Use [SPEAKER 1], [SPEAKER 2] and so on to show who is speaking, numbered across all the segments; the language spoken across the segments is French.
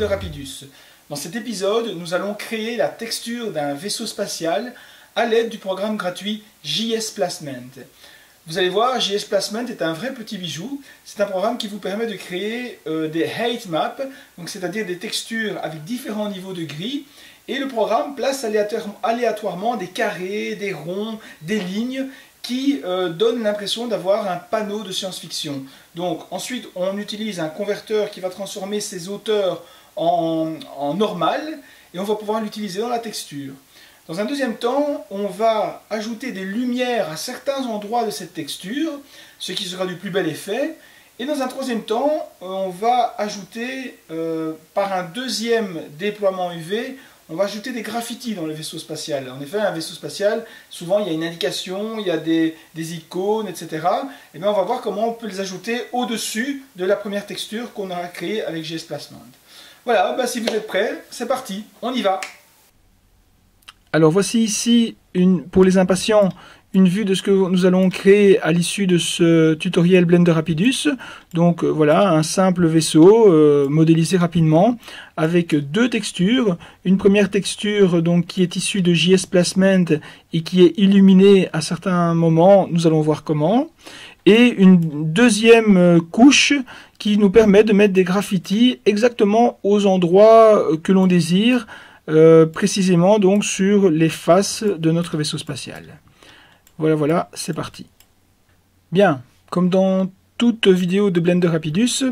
[SPEAKER 1] Blender Rapidus. Dans cet épisode, nous allons créer la texture d'un vaisseau spatial à l'aide du programme gratuit JS Placement. Vous allez voir, JS Placement est un vrai petit bijou. C'est un programme qui vous permet de créer des height maps, c'est-à-dire des textures avec différents niveaux de gris. Et le programme place aléatoirement des carrés, des ronds, des lignes qui donnent l'impression d'avoir un panneau de science-fiction. Donc ensuite, on utilise un converteur qui va transformer ces hauteurs en normal et on va pouvoir l'utiliser dans la texture. Dans un deuxième temps, on va ajouter des lumières à certains endroits de cette texture, ce qui sera du plus bel effet. Et dans un troisième temps, on va ajouter, par un deuxième déploiement UV, on va ajouter des graffitis dans le vaisseau spatial. En effet, un vaisseau spatial, souvent il y a une indication, il y a des icônes, etc. Et bien on va voir comment on peut les ajouter au-dessus de la première texture qu'on aura créée avec JS Placement. Voilà, si vous êtes prêts, c'est parti, on y va.
[SPEAKER 2] Alors voici ici, pour les impatients, une vue de ce que nous allons créer à l'issue de ce tutoriel Blender Rapidus. Donc voilà, un simple vaisseau modélisé rapidement avec deux textures. Une première texture donc, qui est issue de JS Placement et qui est illuminée à certains moments, nous allons voir comment. Et une deuxième couche qui nous permet de mettre des graffitis exactement aux endroits que l'on désire, précisément donc sur les faces de notre vaisseau spatial. Voilà, c'est parti. Bien, comme dans toute vidéo de Blender Rapidus,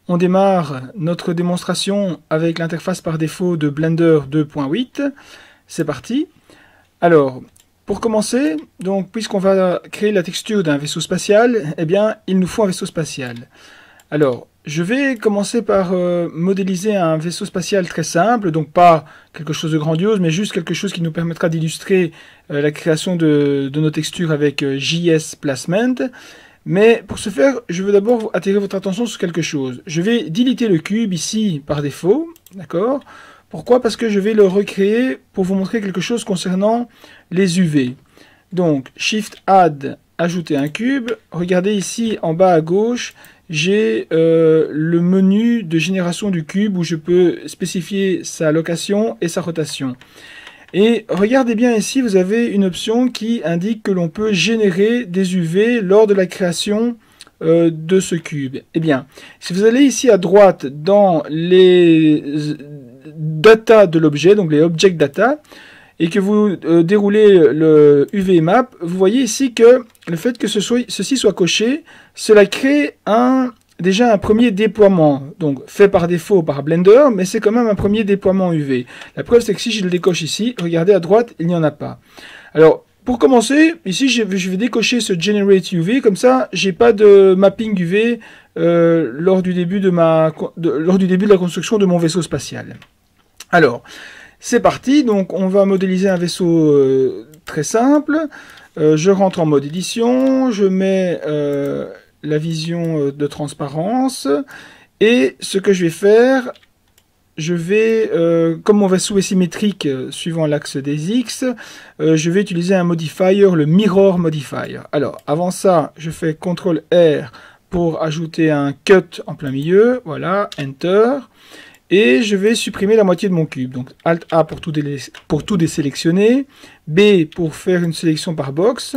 [SPEAKER 2] on démarre notre démonstration avec l'interface par défaut de Blender 2.8. C'est parti. Alors, pour commencer, donc puisqu'on va créer la texture d'un vaisseau spatial, eh bien, il nous faut un vaisseau spatial. Alors, je vais commencer par modéliser un vaisseau spatial très simple, donc pas quelque chose de grandiose, mais juste quelque chose qui nous permettra d'illustrer la création de nos textures avec JS Placement. Mais pour ce faire, je veux d'abord attirer votre attention sur quelque chose. Je vais deleter le cube ici par défaut, d'accord? Pourquoi? Parce que je vais le recréer pour vous montrer quelque chose concernant les UV. Donc, Shift Add, ajouter un cube. Regardez ici en bas à gauche, j'ai le menu de génération du cube où je peux spécifier sa location et sa rotation. Et regardez bien ici, vous avez une option qui indique que l'on peut générer des UV lors de la création de ce cube. Eh bien, si vous allez ici à droite dans les data de l'objet, donc les object data, et que vous déroulez le UV map, vous voyez ici que le fait que ceci soit coché, cela crée déjà un premier déploiement, donc fait par défaut par Blender, mais c'est quand même un premier déploiement UV. La preuve, c'est que si je le décoche ici, regardez à droite, il n'y en a pas. Alors, pour commencer, ici, je vais décocher ce Generate UV, comme ça, j'ai pas de mapping UV lors du début de la construction de mon vaisseau spatial. Alors, c'est parti, donc on va modéliser un vaisseau très simple. Je rentre en mode édition, je mets la vision de transparence, et ce que je vais faire, je vais, comme mon vaisseau est symétrique suivant l'axe des X, je vais utiliser un modifier, le Mirror Modifier. Alors, avant ça, je fais CTRL R pour ajouter un cut en plein milieu, voilà, Enter. Et je vais supprimer la moitié de mon cube. Donc Alt A pour tout désélectionner. B pour faire une sélection par box.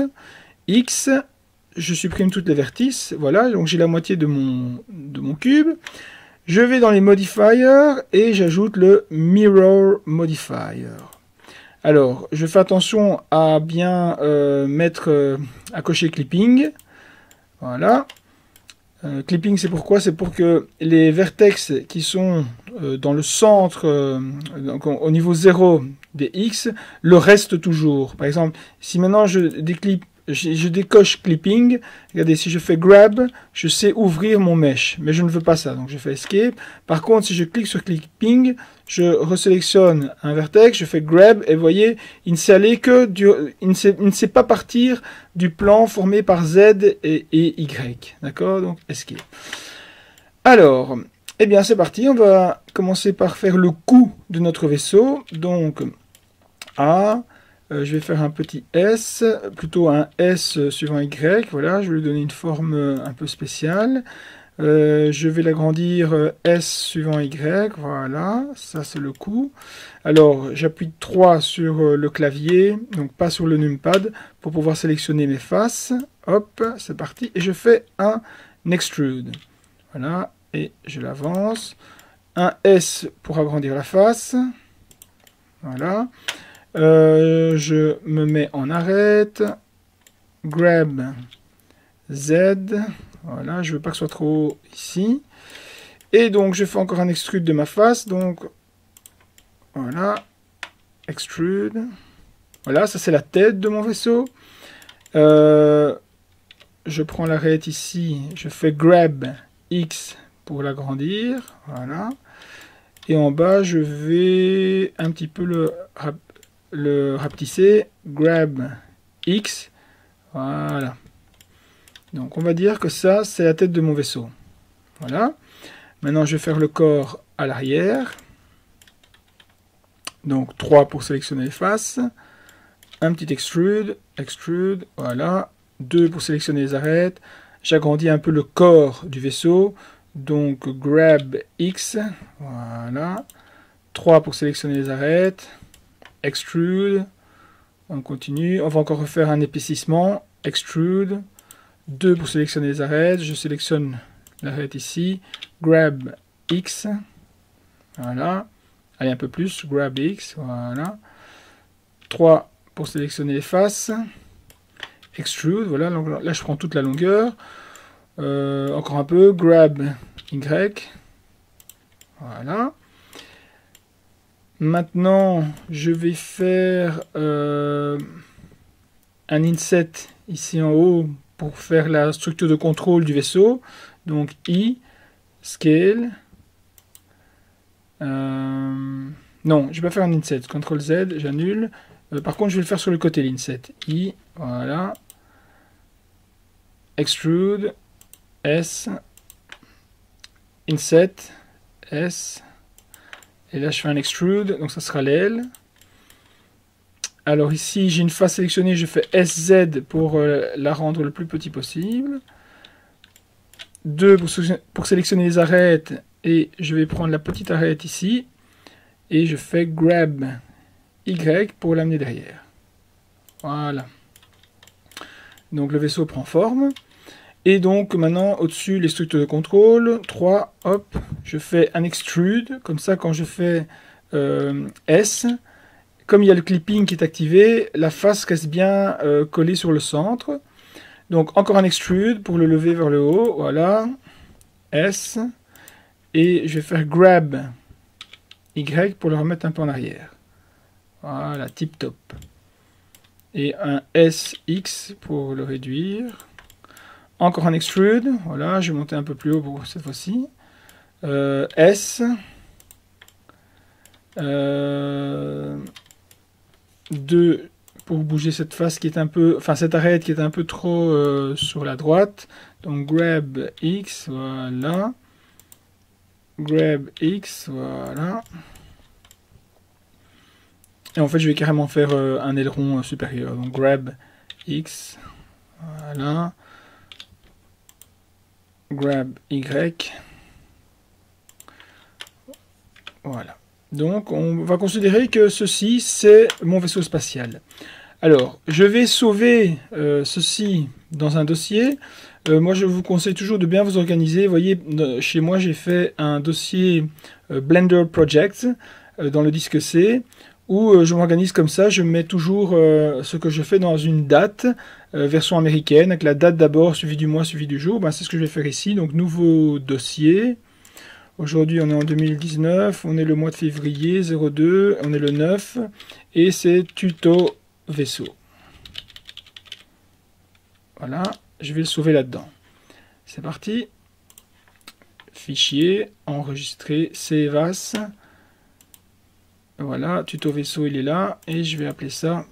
[SPEAKER 2] X, je supprime toutes les vertices. Voilà, donc j'ai la moitié de mon cube. Je vais dans les modifiers et j'ajoute le Mirror Modifier. Alors, je fais attention à bien à cocher Clipping. Voilà. Clipping, c'est pourquoi? C'est pour que les vertex qui sont dans le centre, donc au niveau 0 des X, le restent toujours. Par exemple, si maintenant je décoche Clipping, regardez, si je fais Grab, je sais ouvrir mon mesh, mais je ne veux pas ça, donc je fais Escape. Par contre, si je clique sur Clipping, je resélectionne un vertex, je fais Grab, et vous voyez, il ne sait aller que il ne sait pas partir du plan formé par Z et Y. D'accord? Donc Escape. Alors, eh bien c'est parti, on va commencer par faire le cou de notre vaisseau. Donc A, je vais faire un petit S, plutôt un S suivant Y, voilà, je vais lui donner une forme un peu spéciale. Je vais l'agrandir S suivant Y. Voilà, ça c'est le coup. Alors, j'appuie 3 sur le clavier, donc pas sur le numpad, pour pouvoir sélectionner mes faces. Hop, c'est parti. Et je fais un extrude. Voilà, et je l'avance. Un S pour agrandir la face. Voilà. Je me mets en arrête. Grab Z. Voilà, je veux pas que ce soit trop ici. Et donc, je fais encore un extrude de ma face. Donc, voilà. Extrude. Voilà, ça c'est la tête de mon vaisseau. Je prends l'arête ici. Je fais Grab X pour l'agrandir. Voilà. Et en bas, je vais un petit peu le rapetisser. Grab X. Voilà. Donc on va dire que ça, c'est la tête de mon vaisseau. Voilà. Maintenant, je vais faire le corps à l'arrière. Donc 3 pour sélectionner les faces. Un petit extrude. Extrude. Voilà. 2 pour sélectionner les arêtes. J'agrandis un peu le corps du vaisseau. Donc Grab X. Voilà. 3 pour sélectionner les arêtes. Extrude. On continue. On va encore refaire un épaississement. Extrude. 2 pour sélectionner les arêtes. Je sélectionne l'arête ici. Grab X. Voilà. Allez, un peu plus. Grab X. Voilà. 3 pour sélectionner les faces. Extrude. Voilà. Donc là, je prends toute la longueur. Encore un peu. Grab Y. Voilà. Maintenant, je vais faire un inset ici en haut pour faire la structure de contrôle du vaisseau. Donc I, Scale. Non, je vais pas faire un inset. CTRL Z, j'annule. Par contre, je vais le faire sur le côté, l'inset. I, voilà. Extrude, S. Inset, S. Et là, je fais un extrude, donc ça sera l'aile. Alors ici, j'ai une face sélectionnée, je fais SZ pour la rendre le plus petit possible. 2 pour sélectionner les arêtes, et je vais prendre la petite arête ici. Et je fais Grab Y pour l'amener derrière. Voilà. Donc le vaisseau prend forme. Et donc maintenant, au-dessus, les structures de contrôle. 3, hop, je fais un extrude. Comme ça, quand je fais S, comme il y a le clipping qui est activé, la face reste bien collée sur le centre. Donc encore un extrude pour le lever vers le haut. Voilà. S. Et je vais faire Grab Y pour le remettre un peu en arrière. Voilà, tip top. Et un SX pour le réduire. Encore un extrude. Voilà, je vais monter un peu plus haut pour cette fois-ci. S. 2 pour bouger cette face qui est un peu, enfin cette arête qui est un peu trop sur la droite. Donc Grab X, voilà. Grab X, voilà. Et en fait, je vais carrément faire un aileron supérieur. Donc Grab X, voilà. Grab Y. Voilà. Donc, on va considérer que ceci, c'est mon vaisseau spatial. Alors, je vais sauver ceci dans un dossier. Moi, je vous conseille toujours de bien vous organiser. Vous voyez, chez moi, j'ai fait un dossier Blender Project dans le disque C, où je m'organise comme ça. Je mets toujours ce que je fais dans une date, version américaine, avec la date d'abord, suivi du mois, suivi du jour. Ben, c'est ce que je vais faire ici. Donc, nouveau dossier. Aujourd'hui, on est en 2019, on est le mois de février 02, on est le 9, et c'est tuto vaisseau. Voilà, je vais le sauver là-dedans. C'est parti. Fichier, enregistrer, save as. Voilà, tuto vaisseau, il est là, et je vais appeler ça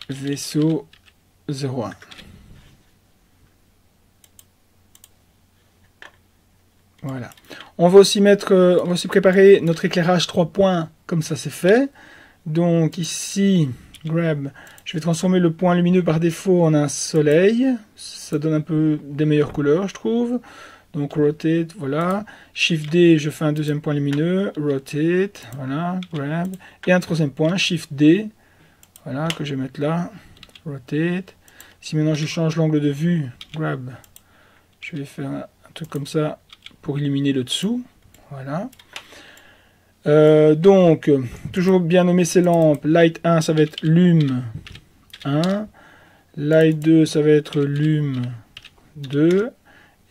[SPEAKER 2] vaisseau 01. Voilà. On va aussi mettre, on va aussi préparer notre éclairage 3 points, comme ça c'est fait. Donc ici, grab. Je vais transformer le point lumineux par défaut en un soleil. Ça donne un peu des meilleures couleurs, je trouve. Donc rotate, voilà. Shift D, je fais un deuxième point lumineux. Rotate, voilà, grab. Et un troisième point, Shift D, voilà, que je vais mettre là. Rotate. Si maintenant je change l'angle de vue, grab, je vais faire un truc comme ça pour éliminer le dessous. Voilà. Donc, toujours bien nommer ces lampes. Light 1, ça va être lume 1. Light 2, ça va être lume 2.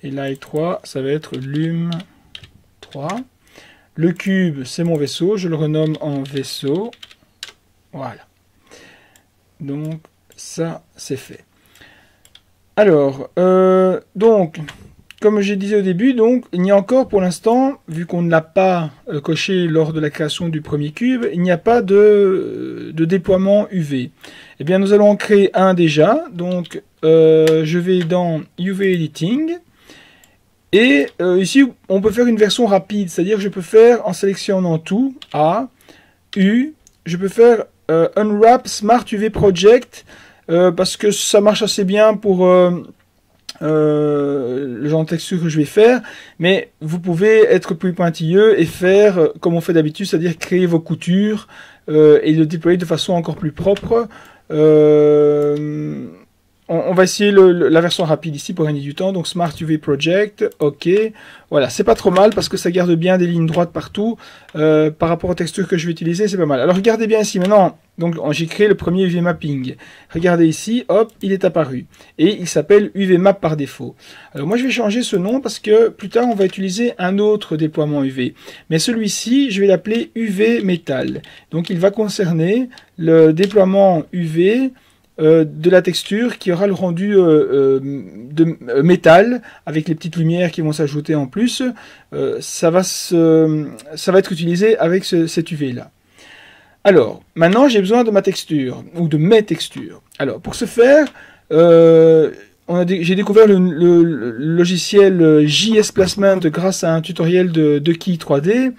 [SPEAKER 2] Et Light 3, ça va être lume 3. Le cube, c'est mon vaisseau. Je le renomme en vaisseau. Voilà. Donc, ça, c'est fait. Alors, donc, comme je disais au début, donc, il n'y a encore pour l'instant, vu qu'on ne l'a pas coché lors de la création du premier cube, il n'y a pas de déploiement UV. Eh bien, nous allons en créer un déjà. Donc, je vais dans UV Editing. Et ici, on peut faire une version rapide, c'est-à-dire je peux faire en sélectionnant tout, A, U, je peux faire Unwrap Smart UV Project, parce que ça marche assez bien pour le genre de texture que je vais faire, mais vous pouvez être plus pointilleux et faire comme on fait d'habitude, c'est-à-dire créer vos coutures et le déployer de façon encore plus propre. On va essayer la version rapide ici pour gagner du temps. Donc Smart UV Project, ok. Voilà, c'est pas trop mal parce que ça garde bien des lignes droites partout. Par rapport aux textures que je vais utiliser, c'est pas mal. Alors regardez bien ici maintenant. Donc j'ai créé le premier UV Mapping. Regardez ici, hop, il est apparu. Et il s'appelle UV Map par défaut. Alors moi je vais changer ce nom parce que plus tard on va utiliser un autre déploiement UV. Mais celui-ci, je vais l'appeler UV Metal. Donc il va concerner le déploiement UV de la texture qui aura le rendu de métal avec les petites lumières qui vont s'ajouter en plus. Ça va être utilisé avec cet UV là. Alors, maintenant j'ai besoin de ma texture ou de mes textures. Alors, pour ce faire, j'ai découvert le logiciel JS Placement grâce à un tutoriel de Key 3D.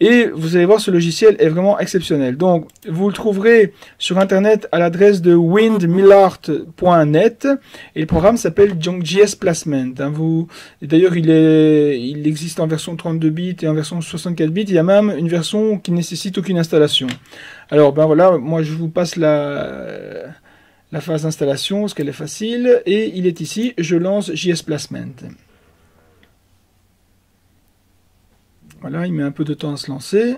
[SPEAKER 2] Et vous allez voir, ce logiciel est vraiment exceptionnel. Donc, vous le trouverez sur Internet à l'adresse de windmillart.net. Et le programme s'appelle JS Placement. D'ailleurs, il existe en version 32 bits et en version 64 bits. Il y a même une version qui ne nécessite aucune installation. Alors, ben voilà, moi je vous passe la phase d'installation, parce qu'elle est facile. Et il est ici, je lance JS Placement. Voilà, il met un peu de temps à se lancer.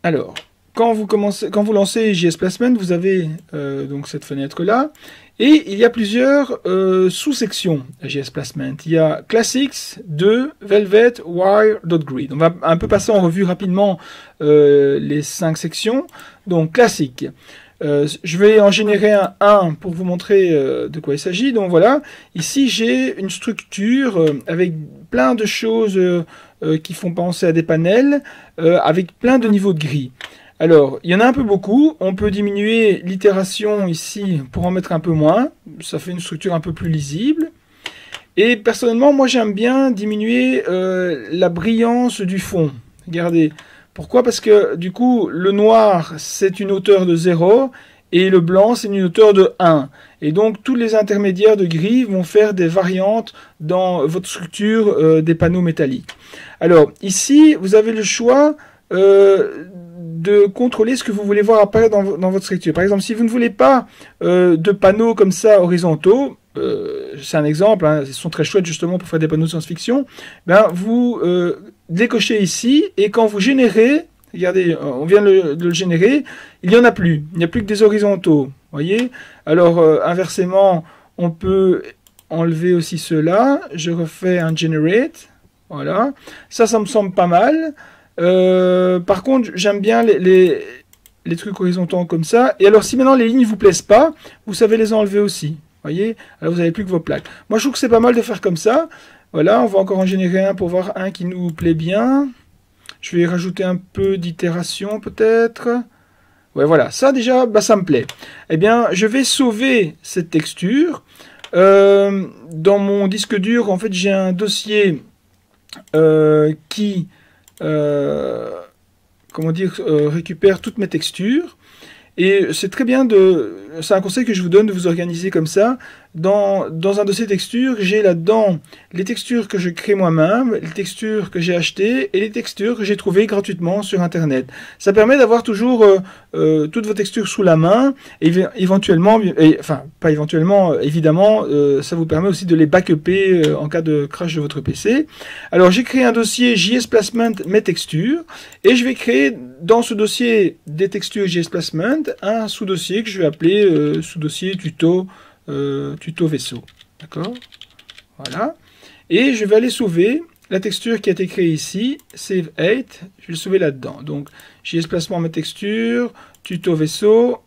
[SPEAKER 2] Alors, quand vous lancez JS Placement, vous avez donc cette fenêtre-là. Et il y a plusieurs sous-sections à JS Placement. Il y a Classics, 2, Velvet, Wire, .grid. On va un peu passer en revue rapidement les 5 sections. Donc, Classic. Je vais en générer un 1 pour vous montrer de quoi il s'agit. Donc voilà, ici j'ai une structure avec plein de choses qui font penser à des panels, avec plein de niveaux de gris. Alors, il y en a un peu beaucoup. On peut diminuer l'itération ici pour en mettre un peu moins. Ça fait une structure un peu plus lisible. Et personnellement, moi j'aime bien diminuer la brillance du fond. Regardez. Pourquoi? Parce que du coup, le noir, c'est une hauteur de 0 et le blanc, c'est une hauteur de 1. Et donc, tous les intermédiaires de gris vont faire des variantes dans votre structure des panneaux métalliques. Alors, ici, vous avez le choix de contrôler ce que vous voulez voir apparaître dans votre structure. Par exemple, si vous ne voulez pas de panneaux comme ça horizontaux, c'est un exemple, hein, ils sont très chouettes justement pour faire des panneaux de science-fiction, ben vous décochez ici et quand vous générez, regardez, on vient de le générer, il n'y en a plus, il n'y a plus que des horizontaux, voyez. Alors inversement, on peut enlever aussi ceux-là, je refais un generate, voilà, ça me semble pas mal. Par contre, j'aime bien les trucs horizontaux comme ça, et alors si maintenant les lignes vous plaisent pas, vous savez les enlever aussi. Voyez, alors vous n'avez plus que vos plaques. Moi, je trouve que c'est pas mal de faire comme ça. Voilà, on va encore en générer un pour voir un qui nous plaît bien. Je vais rajouter un peu d'itération peut-être. Ouais, voilà, ça déjà, bah, ça me plaît. Eh bien, je vais sauver cette texture. Dans mon disque dur, en fait, j'ai un dossier qui comment dire, récupère toutes mes textures. Et c'est très bien c'est un conseil que je vous donne de vous organiser comme ça. Dans un dossier texture, j'ai là-dedans les textures que je crée moi-même, les textures que j'ai achetées et les textures que j'ai trouvées gratuitement sur Internet. Ça permet d'avoir toujours toutes vos textures sous la main, et éventuellement, enfin pas éventuellement, évidemment, ça vous permet aussi de les backuper en cas de crash de votre PC. Alors j'ai créé un dossier JS Placement mes textures, et je vais créer dans ce dossier des textures JS Placement un sous-dossier que je vais appeler sous-dossier tuto vaisseau. D'accord? Voilà. Et je vais aller sauver la texture qui a été créée ici, Save 8, je vais le sauver là-dedans. Donc, JS Placement mes textures, tuto vaisseau,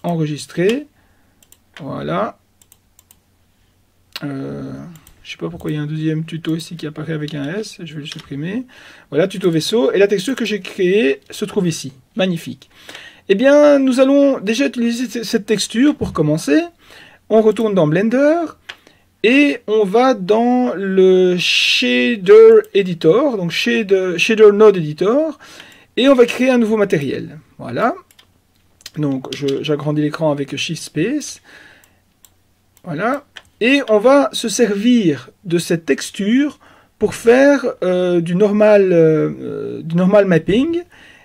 [SPEAKER 2] enregistrer. Voilà. Je ne sais pas pourquoi il y a un deuxième tuto ici qui apparaît avec un S, je vais le supprimer. Voilà, tuto vaisseau, et la texture que j'ai créée se trouve ici. Magnifique. Eh bien, nous allons déjà utiliser cette texture pour commencer. On retourne dans Blender et on va dans le Shader Editor, donc Shader Node Editor, et on va créer un nouveau matériel. Voilà. Donc, j'agrandis l'écran avec Shift Space. Voilà. Et on va se servir de cette texture pour faire du normal mapping.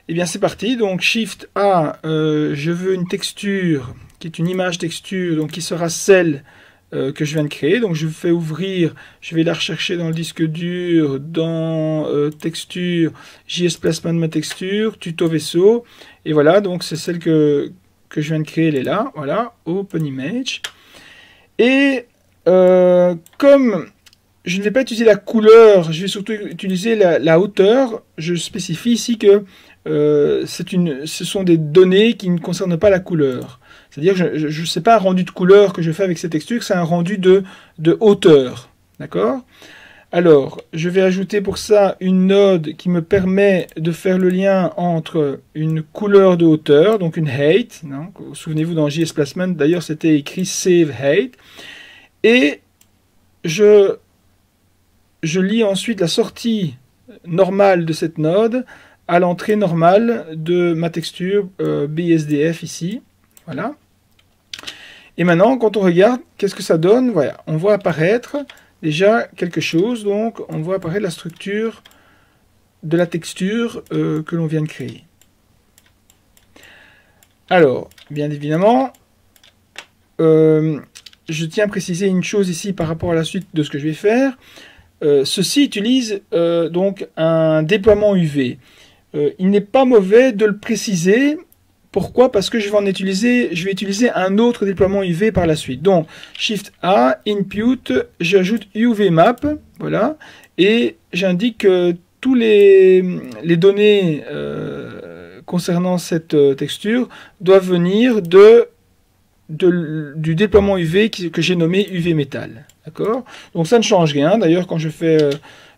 [SPEAKER 2] Eh bien, c'est parti. Donc, Shift A, je veux une texture qui est une image texture, donc qui sera celle que je viens de créer. Donc, je fais ouvrir, je vais la rechercher dans le disque dur, dans texture, JS Placement de ma texture, tuto vaisseau. Et voilà, donc c'est celle que je viens de créer, elle est là. Voilà, Open Image. Et comme je ne vais pas utiliser la couleur, je vais surtout utiliser la hauteur, je spécie ici que ce sont des données qui ne concernent pas la couleur. C'est-à-dire que je ne sais pas un rendu de couleur que je fais avec cette texture, c'est un rendu de hauteur. D'accord? Alors, je vais ajouter pour ça une node qui me permet de faire le lien entre une couleur de hauteur, donc une height. Souvenez-vous, dans JS Placement, d'ailleurs, c'était écrit Save Height. Et je lie ensuite la sortie normale de cette node à l'entrée normale de ma texture BSDF ici. Voilà. Et maintenant, quand on regarde, qu'est-ce que ça donne? Voilà, on voit apparaître déjà quelque chose. Donc, on voit apparaître la structure de la texture que l'on vient de créer. Alors, bien évidemment, je tiens à préciser une chose ici par rapport à la suite de ce que je vais faire. Ceci utilise donc un déploiement UV. Il n'est pas mauvais de le préciser. Pourquoi? Parce que je vais utiliser un autre déploiement UV par la suite. Donc, Shift A, Input, j'ajoute UV Map, voilà, et j'indique tous les données concernant cette texture doivent venir du déploiement UV que j'ai nommé UV Metal. D'accord? Donc ça ne change rien. D'ailleurs, quand je fais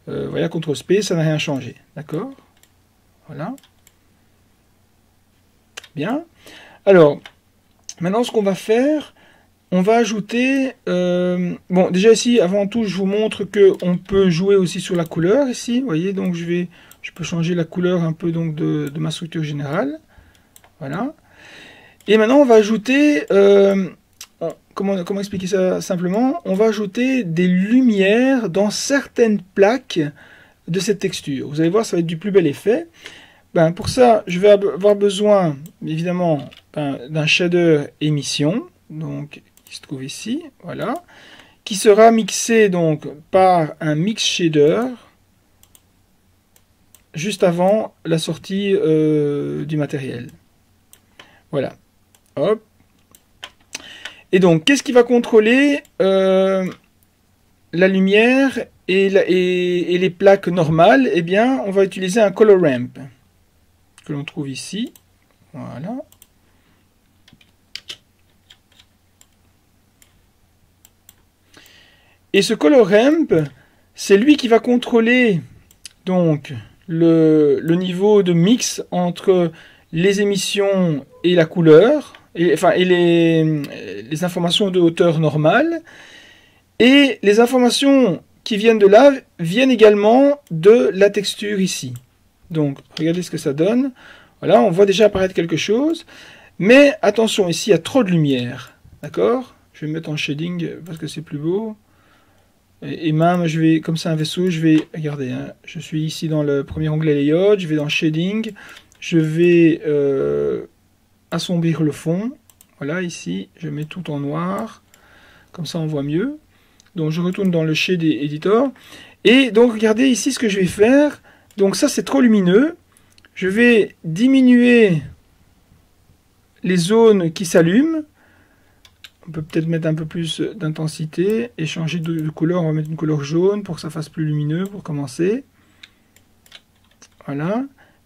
[SPEAKER 2] voilà, CTRL Space, ça n'a rien changé. D'accord? Voilà. Bien. Alors, maintenant, ce qu'on va faire, on va ajouter... bon, déjà ici, avant tout, je vous montre qu'on peut jouer aussi sur la couleur ici. Vous voyez, donc je peux changer la couleur un peu donc, de ma structure générale. Voilà. Et maintenant, on va ajouter... comment expliquer ça simplement? On va ajouter des lumières dans certaines plaques de cette texture. Vous allez voir, ça va être du plus bel effet. Ben, pour ça, je vais avoir besoin, évidemment, d'un shader émission, donc qui se trouve ici, voilà, qui sera mixé donc par un mix shader juste avant la sortie du matériel. Voilà. Hop. Et donc, qu'est-ce qui va contrôler la lumière et les plaques normales? Eh bien, on va utiliser un color ramp que l'on trouve ici. Voilà. Et ce color ramp, c'est lui qui va contrôler donc le niveau de mix entre les émissions et la couleur, et les informations de hauteur normale, et les informations qui viennent de là viennent également de la texture ici. Donc, regardez ce que ça donne. Voilà, on voit déjà apparaître quelque chose. Mais attention, ici il y a trop de lumière. D'accord? Je vais me mettre en shading parce que c'est plus beau. Et même, je vais, comme c'est un vaisseau, je vais, regardez, hein, je suis ici dans le premier onglet layout, je vais dans shading, je vais assombrir le fond. Voilà, ici, je mets tout en noir, comme ça on voit mieux. Donc je retourne dans le Shade Editor. Et donc regardez ici ce que je vais faire. Donc ça c'est trop lumineux. Je vais diminuer les zones qui s'allument. On peut peut-être mettre un peu plus d'intensité et changer de couleur. On va mettre une couleur jaune pour que ça fasse plus lumineux pour commencer. Voilà.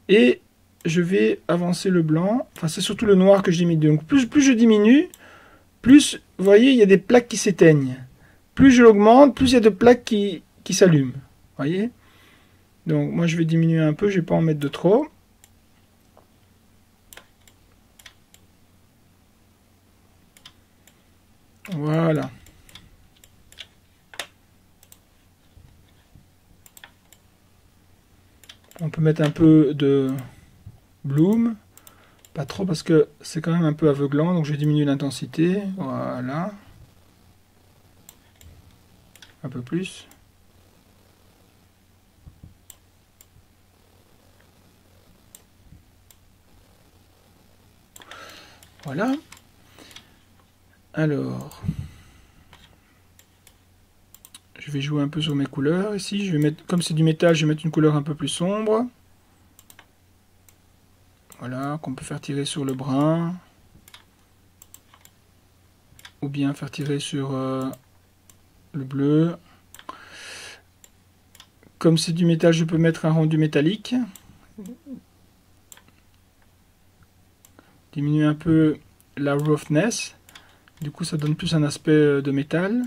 [SPEAKER 2] Et je vais avancer le blanc. Enfin c'est surtout le noir que je diminue. Donc plus je diminue, plus, vous voyez, il y a des plaques qui s'éteignent. Plus je l'augmente, plus il y a de plaques qui s'allument. Voyez? Donc moi je vais diminuer un peu, je ne vais pas en mettre de trop. Voilà. On peut mettre un peu de bloom. Pas trop parce que c'est quand même un peu aveuglant, donc je vais diminuer l'intensité. Voilà. Un peu plus. Voilà. Alors, je vais jouer un peu sur mes couleurs ici. Je vais mettre, comme c'est du métal, je vais mettre une couleur un peu plus sombre. Voilà, qu'on peut faire tirer sur le brun. Ou bien faire tirer sur le bleu. Comme c'est du métal, je peux mettre un rendu métallique. Diminuer un peu la roughness. Du coup, ça donne plus un aspect de métal.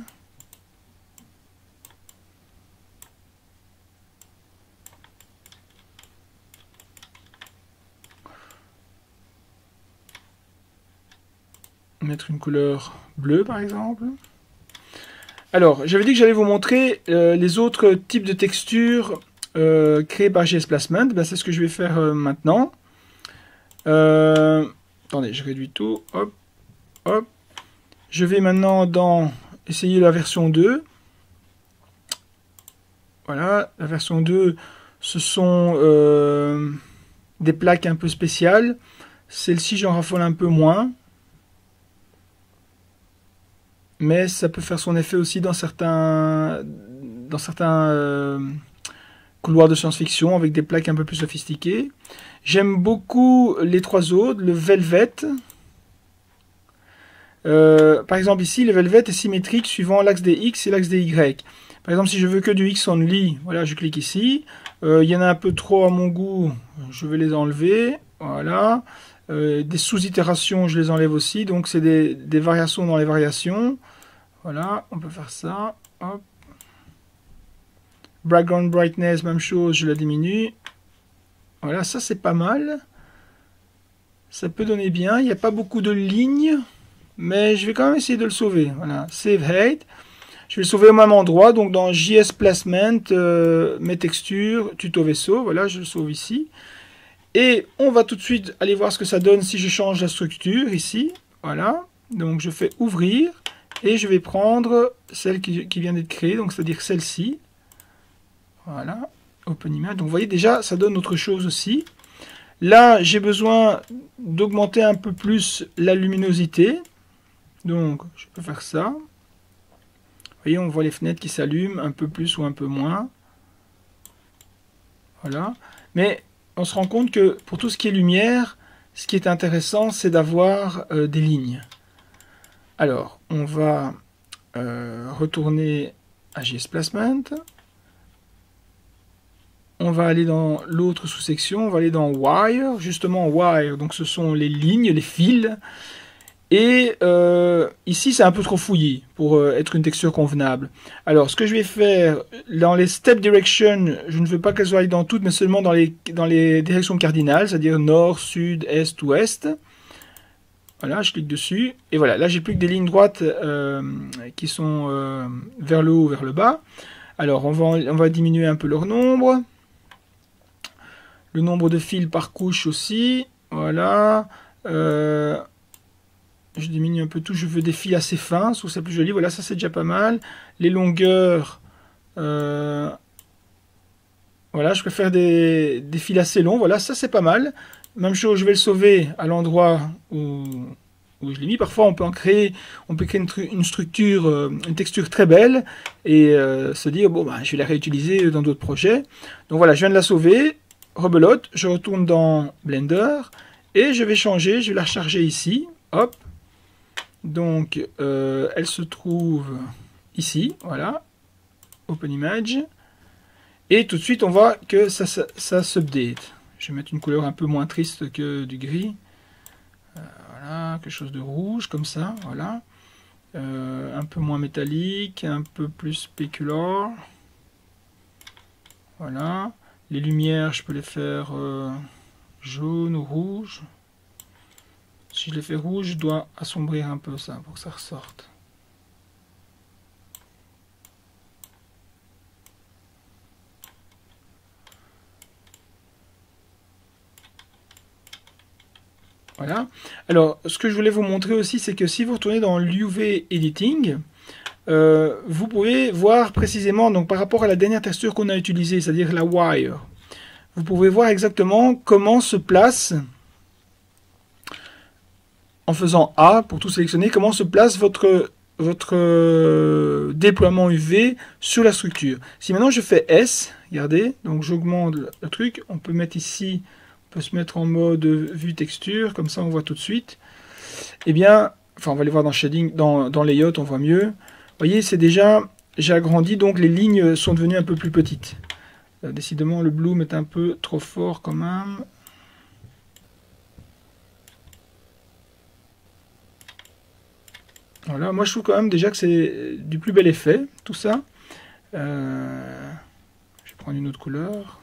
[SPEAKER 2] Mettre une couleur bleue, par exemple. Alors, j'avais dit que j'allais vous montrer les autres types de textures créées par JS Placement. Ben, c'est ce que je vais faire maintenant. Attendez, je réduis tout. Hop, hop. Je vais maintenant essayer la version 2. Voilà, la version 2, ce sont des plaques un peu spéciales. Celle-ci, j'en raffole un peu moins. Mais ça peut faire son effet aussi dans certains couloirs de science-fiction avec des plaques un peu plus sophistiquées. J'aime beaucoup les trois autres, le Velvet. Par exemple ici, le Velvet est symétrique suivant l'axe des X et l'axe des Y. Par exemple, si je veux que du X only, voilà, je clique ici. Il y en a un peu trop à mon goût, je vais les enlever. Voilà. Des sous-itérations, je les enlève aussi. Donc c'est des variations dans les variations. Voilà, on peut faire ça. Hop. Background brightness, même chose, je la diminue. Voilà, ça c'est pas mal. Ça peut donner bien. Il n'y a pas beaucoup de lignes, mais je vais quand même essayer de le sauver. Voilà, Save Height. Je vais le sauver au même endroit, donc dans JS Placement, mes textures, tuto vaisseau. Voilà, je le sauve ici. Et on va tout de suite aller voir ce que ça donne si je change la structure ici. Voilà, donc je fais ouvrir et je vais prendre celle qui vient d'être créée, donc c'est-à-dire celle-ci. Voilà, Open Image. Donc vous voyez déjà, ça donne autre chose aussi. Là, j'ai besoin d'augmenter un peu plus la luminosité. Donc, je peux faire ça. Vous voyez, on voit les fenêtres qui s'allument un peu plus ou un peu moins. Voilà. Mais on se rend compte que pour tout ce qui est lumière, ce qui est intéressant, c'est d'avoir des lignes. Alors, on va retourner à JS Placement. On va aller dans l'autre sous-section, on va aller dans Wire, justement Wire, donc ce sont les lignes, les fils. Et ici, c'est un peu trop fouillé pour être une texture convenable. Alors, ce que je vais faire, dans les Step Direction, je ne veux pas qu'elles soient dans toutes, mais seulement dans les directions cardinales, c'est-à-dire nord, sud, est, ouest. Voilà, je clique dessus. Et voilà, là, j'ai plus que des lignes droites qui sont vers le haut, vers le bas. Alors, on va diminuer un peu leur nombre. Le nombre de fils par couche aussi. Voilà. je diminue un peu tout, je veux des fils assez fins, je trouve ça plus joli. Voilà, ça c'est déjà pas mal. Les longueurs, voilà, je préfère des fils assez longs. Voilà, ça c'est pas mal. Même chose, je vais le sauver à l'endroit où je l'ai mis. Parfois, on peut créer une structure, une texture très belle et se dire, bon, bah, je vais la réutiliser dans d'autres projets. Donc voilà, je viens de la sauver, rebelote, je retourne dans Blender et je vais changer, je vais la recharger ici. Hop. Donc, elle se trouve ici, voilà, Open Image. Et tout de suite, on voit que ça s'update. Je vais mettre une couleur un peu moins triste que du gris. Voilà, quelque chose de rouge, comme ça, voilà. Un peu moins métallique, un peu plus spécular. Voilà. Les lumières, je peux les faire jaune ou rouge. Si je les fais rouge, je dois assombrir un peu ça pour que ça ressorte. Voilà. Alors, ce que je voulais vous montrer aussi, c'est que si vous retournez dans l'UV Editing, vous pouvez voir précisément, donc par rapport à la dernière texture qu'on a utilisée, c'est-à-dire la wire, vous pouvez voir exactement comment se place, en faisant A pour tout sélectionner, comment se place votre déploiement UV sur la structure. Si maintenant je fais S, regardez, donc j'augmente le truc, on peut mettre ici, on peut se mettre en mode vue texture, comme ça on voit tout de suite. Eh bien, enfin on va aller voir dans Shading, dans Layout, on voit mieux. Vous voyez, c'est déjà, j'ai agrandi, donc les lignes sont devenues un peu plus petites. Décidément, le bloom est un peu trop fort quand même. Voilà, moi je trouve quand même déjà que c'est du plus bel effet, tout ça. Je vais prendre une autre couleur.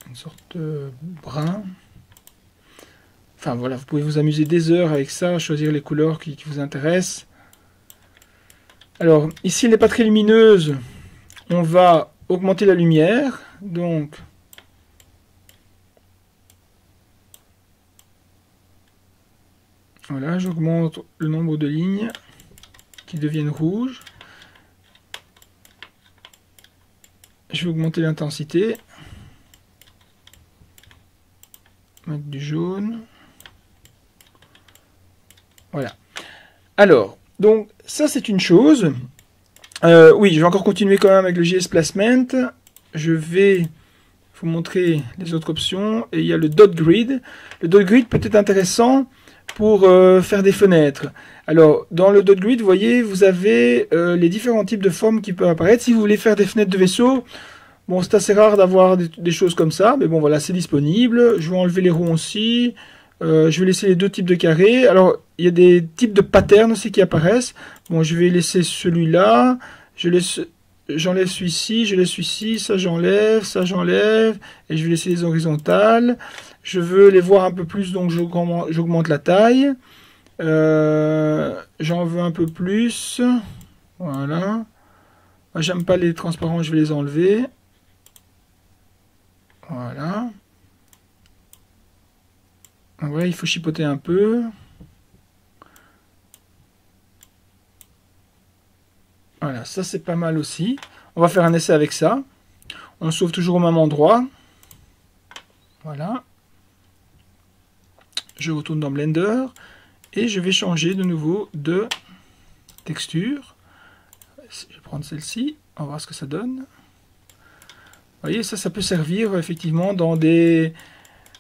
[SPEAKER 2] Une sorte de brun. Enfin voilà, vous pouvez vous amuser des heures avec ça, choisir les couleurs qui vous intéressent. Alors, ici elle n'est pas très lumineuse, on va augmenter la lumière. Donc, voilà, j'augmente le nombre de lignes qui deviennent rouges. Je vais augmenter l'intensité. Mettre du jaune. Voilà. Alors, donc, ça c'est une chose. Oui, je vais encore continuer quand même avec le JS Placement. Je vais vous montrer les autres options. Et il y a le Dot Grid. Le Dot Grid peut être intéressant pour faire des fenêtres. Alors, dans le Dot Grid, vous voyez, vous avez les différents types de formes qui peuvent apparaître. Si vous voulez faire des fenêtres de vaisseau, bon, c'est assez rare d'avoir des choses comme ça, mais bon, voilà, c'est disponible. Je vais enlever les ronds aussi. Je vais laisser les deux types de carrés. Alors, il y a des types de patterns aussi qui apparaissent. Bon, je vais laisser celui-là. J'enlève celui-ci, je laisse celui-ci, ça j'enlève, et je vais laisser les horizontales. Je veux les voir un peu plus, donc j'augmente la taille. J'en veux un peu plus. Voilà. Moi, j'aime pas les transparents, je vais les enlever. Voilà. Ouais, il faut chipoter un peu. Voilà, ça c'est pas mal aussi. On va faire un essai avec ça. On sauve toujours au même endroit. Voilà. Je retourne dans Blender et je vais changer de nouveau de texture. Je vais prendre celle-ci, on va voir ce que ça donne. Vous voyez, ça peut servir effectivement dans des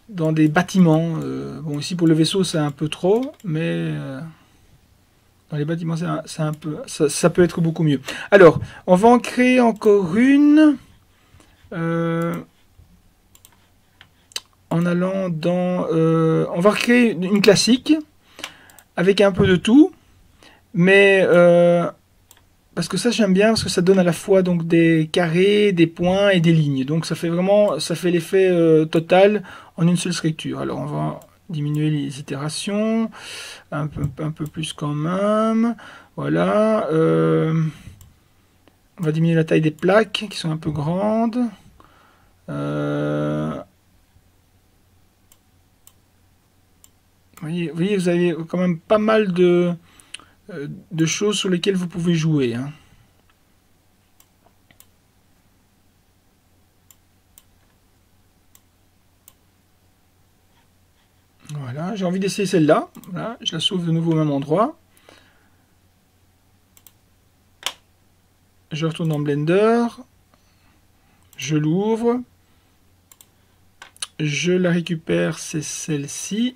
[SPEAKER 2] bâtiments. Bon, ici pour le vaisseau c'est un peu trop, mais dans les bâtiments c'est un peu, ça peut être beaucoup mieux. Alors, on va en créer encore une. En allant dans... on va recréer une classique avec un peu de tout, mais parce que ça j'aime bien parce que ça donne à la fois donc des carrés, des points et des lignes. Donc ça fait vraiment, ça fait l'effet total en une seule structure. Alors on va diminuer les itérations un peu plus quand même. Voilà. On va diminuer la taille des plaques qui sont un peu grandes. Vous voyez, vous avez quand même pas mal de choses sur lesquelles vous pouvez jouer, hein. Voilà, j'ai envie d'essayer celle-là. Voilà, je la sauve de nouveau au même endroit. Je retourne dans Blender. Je l'ouvre. Je la récupère, c'est celle-ci.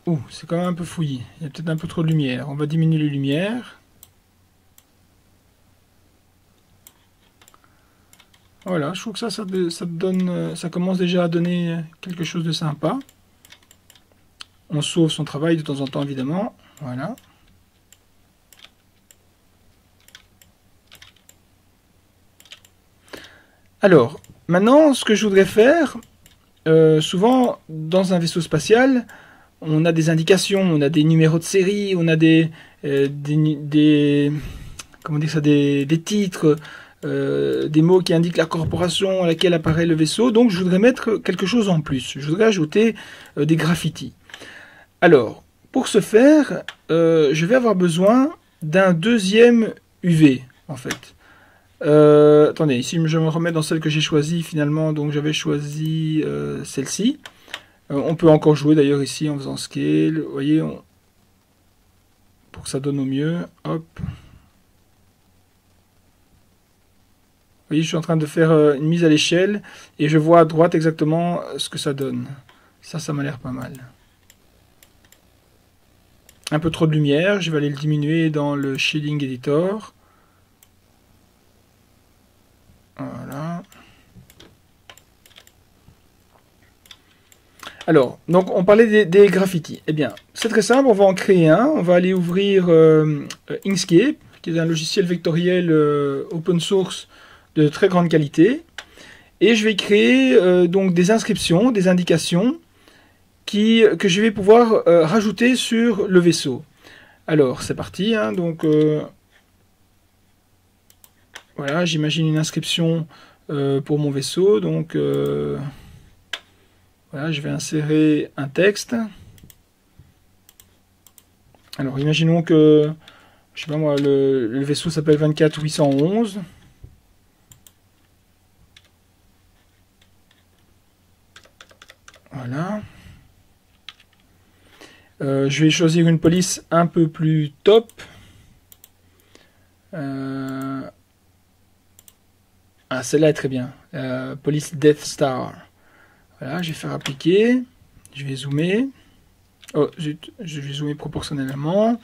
[SPEAKER 2] Ouh, c'est quand même un peu fouillis. Il y a peut-être un peu trop de lumière. On va diminuer les lumières. Voilà, je trouve que ça donne, ça commence déjà à donner quelque chose de sympa. On sauve son travail de temps en temps, évidemment. Voilà. Alors, maintenant, ce que je voudrais faire, souvent, dans un vaisseau spatial, on a des indications, on a des numéros de série, on a comment dire ça, des titres, des mots qui indiquent la corporation à laquelle apparaît le vaisseau. Donc je voudrais mettre quelque chose en plus. Je voudrais ajouter des graffitis. Alors, pour ce faire, je vais avoir besoin d'un deuxième UV, en fait. Attendez, ici je me remets dans celle que j'ai choisie finalement. Donc j'avais choisi celle-ci. On peut encore jouer d'ailleurs ici en faisant scale. Vous voyez, pour que ça donne au mieux. Hop. Vous voyez, je suis en train de faire une mise à l'échelle et je vois à droite exactement ce que ça donne. Ça m'a l'air pas mal. Un peu trop de lumière, je vais aller le diminuer dans le Shading Editor. Voilà. Alors, donc on parlait des graffitis. Eh bien, c'est très simple, on va en créer un. On va aller ouvrir Inkscape, qui est un logiciel vectoriel open source de très grande qualité. Et je vais créer donc des inscriptions, des indications que je vais pouvoir rajouter sur le vaisseau. Alors, c'est parti, hein, donc voilà, j'imagine une inscription pour mon vaisseau. Donc voilà, je vais insérer un texte. Alors, imaginons que, je sais pas moi, le vaisseau s'appelle 24811. Voilà. Je vais choisir une police un peu plus top. Ah, celle-là est très bien. Police Death Star. Voilà, je vais faire appliquer. Je vais zoomer. Oh, zut, je vais zoomer proportionnellement.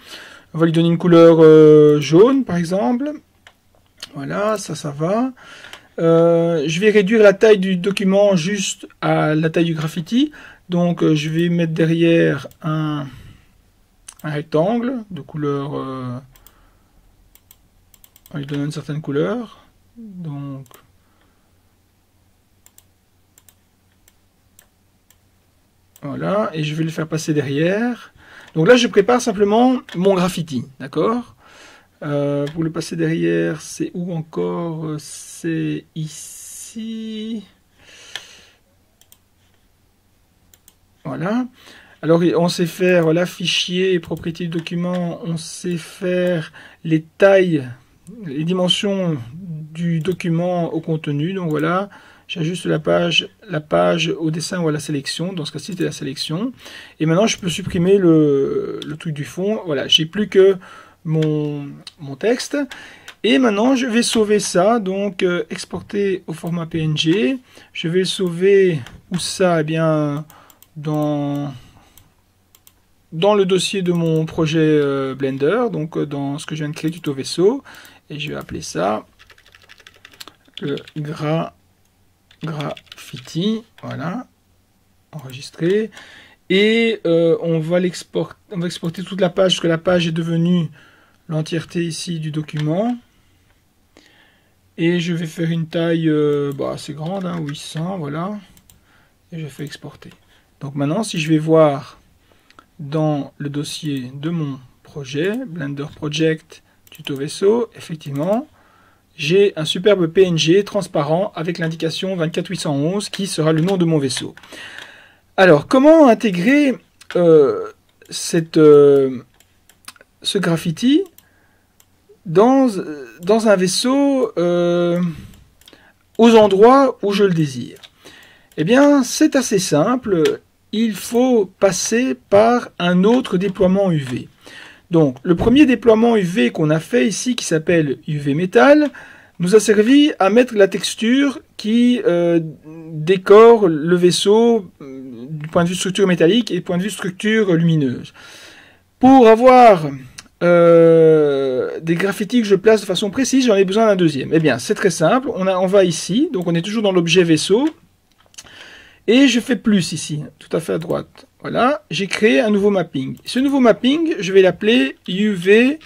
[SPEAKER 2] On va lui donner une couleur jaune, par exemple. Voilà, ça va. Je vais réduire la taille du document juste à la taille du graffiti. Donc, je vais mettre derrière un rectangle de couleur... on lui donne une certaine couleur. Donc... Voilà, et je vais le faire passer derrière. Donc là, je prépare simplement mon graffiti, d'accord? Pour le passer derrière, c'est où encore? C'est ici. Voilà. Alors, on sait faire, voilà, fichier, propriété du document, on sait faire les tailles, les dimensions du document au contenu. Donc voilà. J'ajuste la page au dessin ou à la sélection. Dans ce cas-ci, c'était la sélection. Et maintenant, je peux supprimer le truc du fond. Voilà, j'ai plus que mon texte. Et maintenant, je vais sauver ça. Donc, exporter au format PNG. Je vais le sauver où ça? Eh bien, dans le dossier de mon projet Blender. Donc, dans ce que je viens de créer, tuto vaisseau. Et je vais appeler ça le graffiti, voilà, enregistré, et on va exporter toute la page, parce que la page est devenue l'entièreté ici du document, et je vais faire une taille assez grande, hein, 800, voilà, et je fais exporter. Donc maintenant, si je vais voir dans le dossier de mon projet, Blender Project Tuto Vaisseau, effectivement, j'ai un superbe PNG transparent avec l'indication 24811 qui sera le nom de mon vaisseau. Alors, comment intégrer ce graffiti dans un vaisseau aux endroits où je le désire? Eh bien, c'est assez simple. Il faut passer par un autre déploiement UV. Donc, le premier déploiement UV qu'on a fait ici, qui s'appelle UV Metal, nous a servi à mettre la texture qui décore le vaisseau du point de vue structure métallique et du point de vue structure lumineuse. Pour avoir des graffitis que je place de façon précise, j'en ai besoin d'un deuxième. Eh bien, c'est très simple. On va ici, donc on est toujours dans l'objet vaisseau. Et je fais plus ici, tout à fait à droite. Voilà, j'ai créé un nouveau mapping. Ce nouveau mapping, je vais l'appeler UV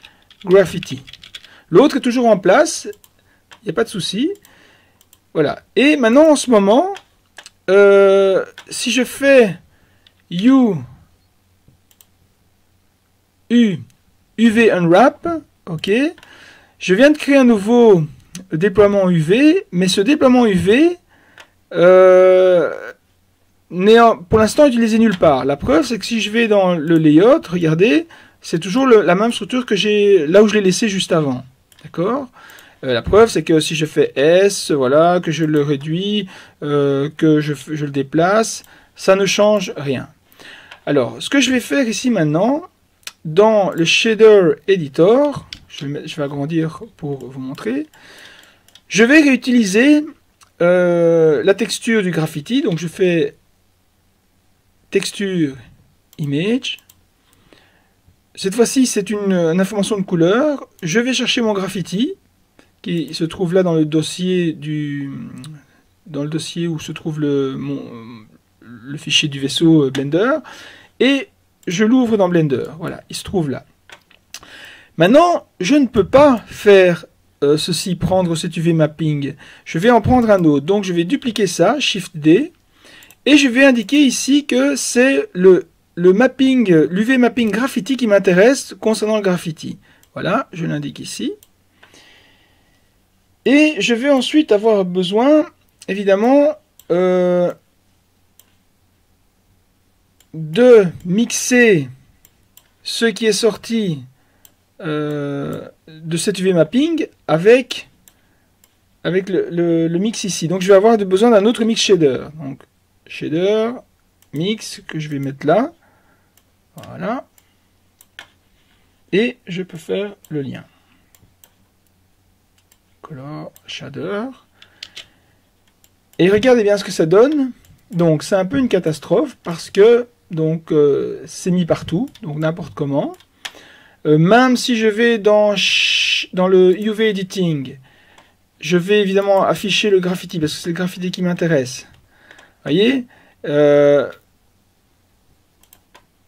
[SPEAKER 2] Graffiti. L'autre est toujours en place, il n'y a pas de souci. Voilà, et maintenant en ce moment, si je fais UV Unwrap, ok, je viens de créer un nouveau déploiement UV, mais ce déploiement UV n'est pour l'instant utilisé nulle part. La preuve, c'est que si je vais dans le layout, regardez, c'est toujours la même structure que j'ai là où je l'ai laissé juste avant. D'accord ? La preuve, c'est que si je fais S, voilà, que je le réduis, que je le déplace, ça ne change rien. Alors, ce que je vais faire ici maintenant, dans le Shader Editor, je vais agrandir pour vous montrer, je vais réutiliser la texture du graffiti. Donc, je fais texture image. Cette fois-ci, c'est une information de couleur. Je vais chercher mon graffiti qui se trouve là dans le dossier où se trouve le fichier du vaisseau Blender, et je l'ouvre dans Blender. Voilà, il se trouve là. Maintenant, je ne peux pas faire ceci, prendre cet UV mapping. Je vais en prendre un autre. Donc, je vais dupliquer ça, Shift D, et je vais indiquer ici que c'est l'UV mapping graffiti qui m'intéresse concernant le graffiti. Voilà, je l'indique ici. Et je vais ensuite avoir besoin, évidemment, de mixer ce qui est sorti de cet UV mapping avec le mix ici. Donc je vais avoir besoin d'un autre mix shader. Donc shader, mix, que je vais mettre là. Voilà. Et je peux faire le lien. Color, shader. Et regardez bien ce que ça donne. Donc c'est un peu une catastrophe parce que donc c'est mis partout, donc n'importe comment. Même si je vais dans le UV Editing, je vais évidemment afficher le graffiti parce que c'est le graffiti qui m'intéresse. Voyez,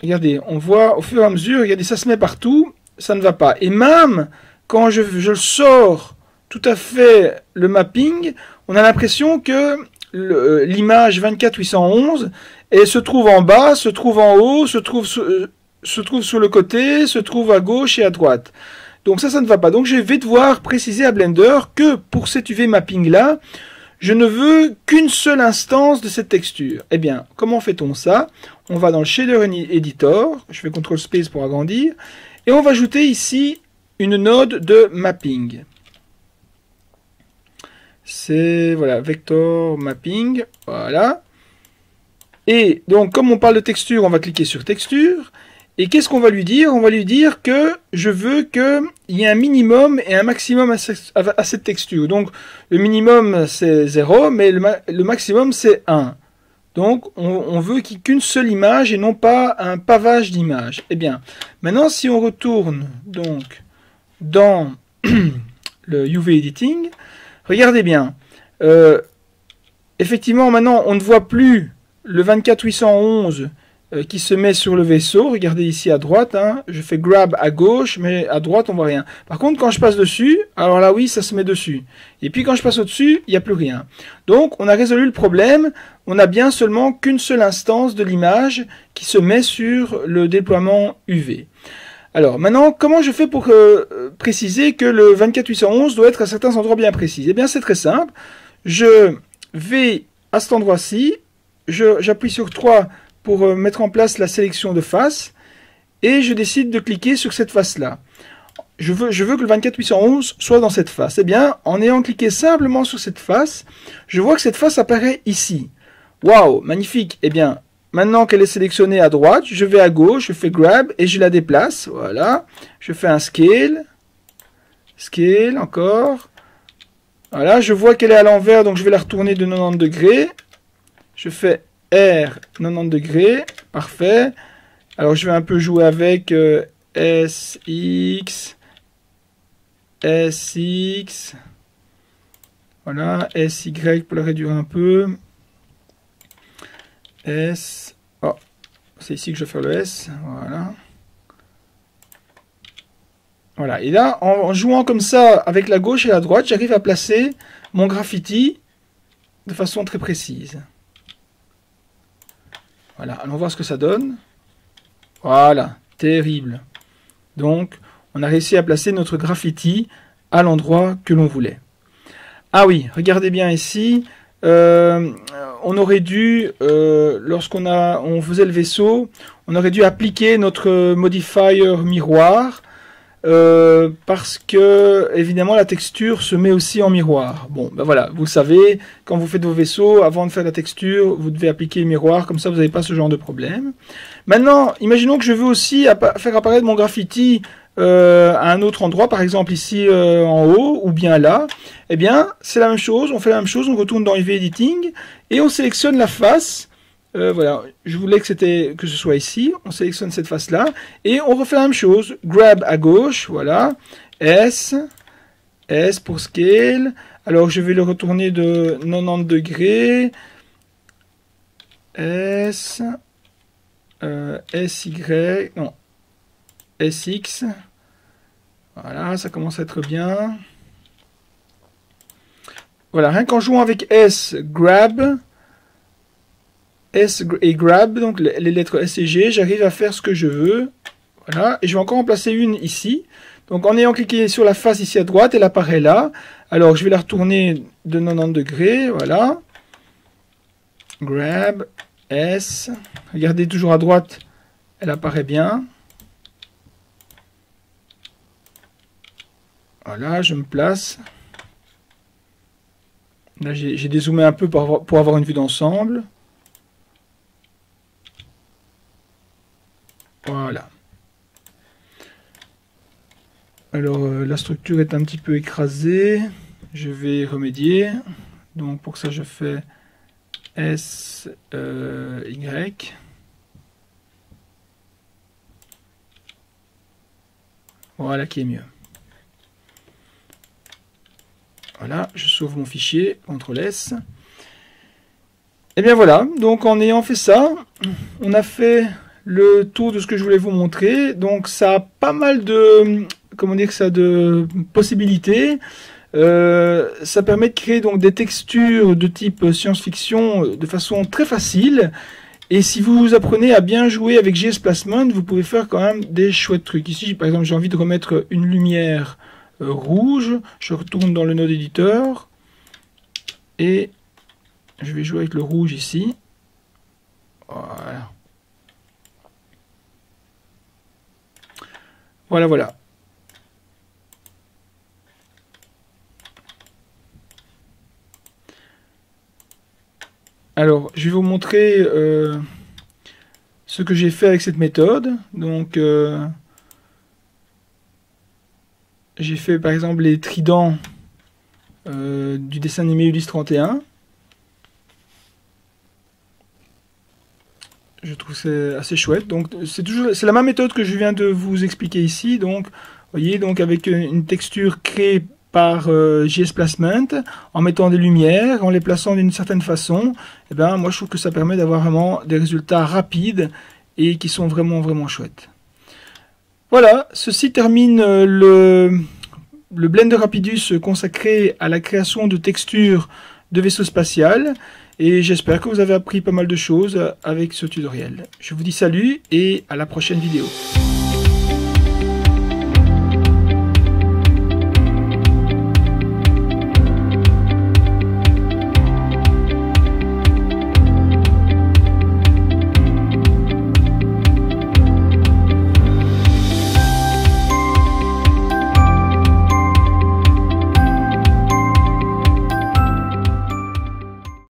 [SPEAKER 2] regardez, on voit au fur et à mesure, regardez, ça se met partout, ça ne va pas. Et même quand je sors tout à fait le mapping, on a l'impression que l'image 24811 se trouve en bas, se trouve en haut, se trouve sur le côté, se trouve à gauche et à droite. Donc ça ne va pas. Donc je vais devoir préciser à Blender que pour cet UV mapping là, je ne veux qu'une seule instance de cette texture. Eh bien, comment fait-on ça? On va dans le Shader Editor, je fais CTRL Space pour agrandir, et on va ajouter ici une node de mapping. C'est, voilà, Vector Mapping, voilà. Et donc, comme on parle de texture, on va cliquer sur texture. Et qu'est-ce qu'on va lui dire? On va lui dire que je veux qu'il y ait un minimum et un maximum à cette texture. Donc, le minimum, c'est 0, mais le maximum, c'est 1. Donc, on veut qu'il n'y ait qu'une seule image et non pas un pavage d'images. Eh bien, maintenant, si on retourne donc dans le UV Editing, regardez bien. Effectivement, maintenant, on ne voit plus le 24811 qui se met sur le vaisseau. Regardez ici à droite, hein, je fais grab à gauche, mais à droite on voit rien. Par contre, quand je passe dessus, alors là oui, ça se met dessus. Et puis quand je passe au-dessus, il n'y a plus rien. Donc on a résolu le problème. On a bien seulement qu'une seule instance de l'image qui se met sur le déploiement UV. Alors maintenant, comment je fais pour préciser que le 24811 doit être à certains endroits bien précis? Eh bien c'est très simple. Je vais à cet endroit-ci, j'appuie sur 3 pour mettre en place la sélection de face et je décide de cliquer sur cette face-là. Je veux que le 24811 soit dans cette face. Eh bien, en ayant cliqué simplement sur cette face, je vois que cette face apparaît ici. Waouh, magnifique. Eh bien, maintenant qu'elle est sélectionnée à droite, je vais à gauche, je fais grab et je la déplace. Voilà. Je fais un scale. Scale, encore. Voilà, je vois qu'elle est à l'envers, donc je vais la retourner de 90 degrés. Je fais R 90 degrés. Parfait. Alors, je vais un peu jouer avec SX. SX. Voilà. SY pour la réduire un peu. S. Oh, c'est ici que je vais faire le S. Voilà. Voilà. Et là, en jouant comme ça avec la gauche et la droite, j'arrive à placer mon graffiti de façon très précise. Voilà. Allons voir ce que ça donne. Voilà. Terrible. Donc, on a réussi à placer notre graffiti à l'endroit que l'on voulait. Ah oui, regardez bien ici. On aurait dû, lorsqu'on faisait le vaisseau, on aurait dû appliquer notre modifier miroir parce que évidemment la texture se met aussi en miroir. Bon, ben voilà, vous le savez, quand vous faites vos vaisseaux, avant de faire la texture, vous devez appliquer le miroir, comme ça vous n'avez pas ce genre de problème. Maintenant, imaginons que je veux aussi faire apparaître mon graffiti à un autre endroit, par exemple ici en haut, ou bien là. Eh bien, c'est la même chose, on fait la même chose, on retourne dans UV Editing, et on sélectionne la face. Voilà, je voulais que ce soit ici, on sélectionne cette face-là, et on refait la même chose. Grab à gauche, voilà, S pour Scale. Alors, je vais le retourner de 90 degrés. SY, non, SX. Voilà, ça commence à être bien. Voilà, rien qu'en jouant avec S et grab, donc les lettres S et G, j'arrive à faire ce que je veux. Voilà, et je vais encore en placer une ici. Donc en ayant cliqué sur la face ici à droite, elle apparaît là. Alors je vais la retourner de 90 degrés, voilà. Grab, S. Regardez toujours à droite, elle apparaît bien. Voilà, je me place. Là, j'ai dézoomé un peu pour avoir une vue d'ensemble. Voilà. Alors, la structure est un petit peu écrasée. Je vais remédier. Donc, pour ça, je fais S, Y. Voilà qui est mieux. Voilà, je sauve mon fichier, CTRL S. Et bien voilà, donc en ayant fait ça, on a fait le tour de ce que je voulais vous montrer. Donc ça a pas mal de, comment dire ça, de possibilités. Ça permet de créer donc des textures de type science-fiction de façon très facile. Et si vous apprenez à bien jouer avec JS Placement, vous pouvez faire quand même des chouettes trucs. Ici, par exemple, j'ai envie de remettre une lumière rouge, je retourne dans le node éditeur et je vais jouer avec le rouge ici. Voilà. Voilà. Alors, je vais vous montrer ce que j'ai fait avec cette méthode. Donc, j'ai fait par exemple les tridents du dessin animé Ulysse 31. Je trouve que c'est assez chouette. Donc c'est la même méthode que je viens de vous expliquer ici. Donc, voyez, donc avec une texture créée par JS Placement, en mettant des lumières, en les plaçant d'une certaine façon, et ben moi je trouve que ça permet d'avoir vraiment des résultats rapides et qui sont vraiment chouettes. Voilà, ceci termine le Blender Rapidus consacré à la création de textures de vaisseaux spatial. Et j'espère que vous avez appris pas mal de choses avec ce tutoriel. Je vous dis salut et à la prochaine vidéo.